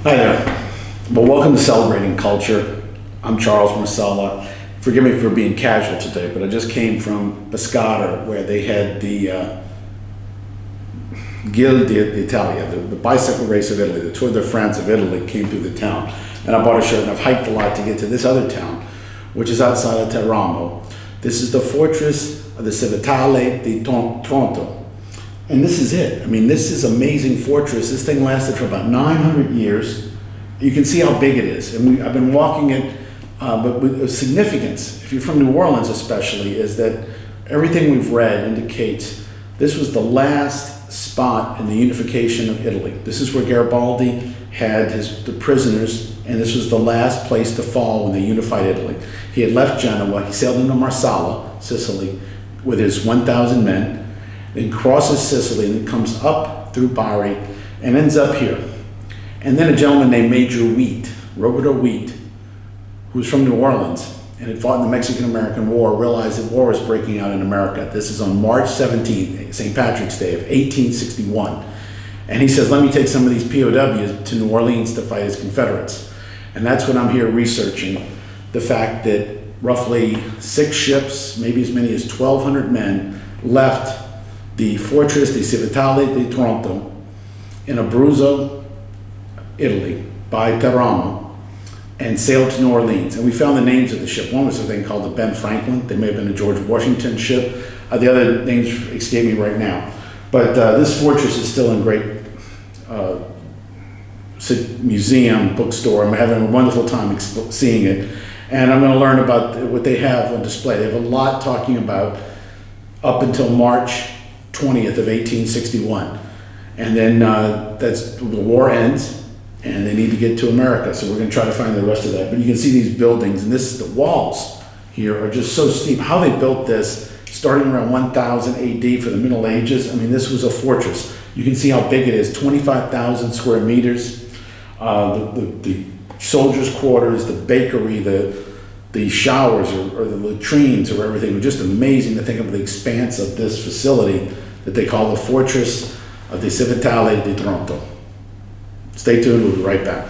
Hi there. Well, welcome to Celebrating Culture. I'm Charles Marcella. Forgive me for being casual today, but I just came from Pescara, where they had the Guilde d'Italia, the bicycle race of Italy, the Tour de France of Italy came through the town. And I bought a shirt and I've hiked a lot to get to this other town, which is outside of Teramo. This is the fortress of the Civitella Vid. And this is it. I mean, this is amazing fortress. This thing lasted for about 900 years. You can see how big it is. And I've been walking it, but with significance, if you're from New Orleans especially, is that everything we've read indicates this was the last spot in the unification of Italy. This is where Garibaldi had the prisoners, and this was the last place to fall when they unified Italy. He had left Genoa, he sailed into Marsala, Sicily, with his 1,000 men, then crosses Sicily and then comes up through Bari and ends up here. And then a gentleman named Major Wheat, Roberto Wheat, who was from New Orleans and had fought in the Mexican-American War, realized that war was breaking out in America. This is on March 17th, St. Patrick's Day of 1861. And he says, let me take some of these POWs to New Orleans to fight as Confederates. And that's what I'm here researching, the fact that roughly 6 ships, maybe as many as 1,200 men, left the fortress, the Civitella Vid, in Abruzzo, Italy, by Teramo, and sailed to New Orleans. And we found the names of the ship. One was a thing called the Ben Franklin. They may have been a George Washington ship. The other names escape me right now. But this fortress is still in great museum, bookstore. I'm having a wonderful time seeing it. And I'm going to learn about what they have on display. They have a lot talking about up until March 20th of 1861. And then the war ends and they need to get to America. So we're going to try to find the rest of that. But you can see these buildings, and the walls here are just so steep. How they built this, starting around 1000 AD for the Middle Ages. I mean, this was a fortress. You can see how big it is, 25,000 square meters. The soldiers' quarters, the bakery, the showers or the latrines or everything were just amazing to think of the expanse of this facility that they call the Fortress of the Civitella Vid. Stay tuned, we'll be right back.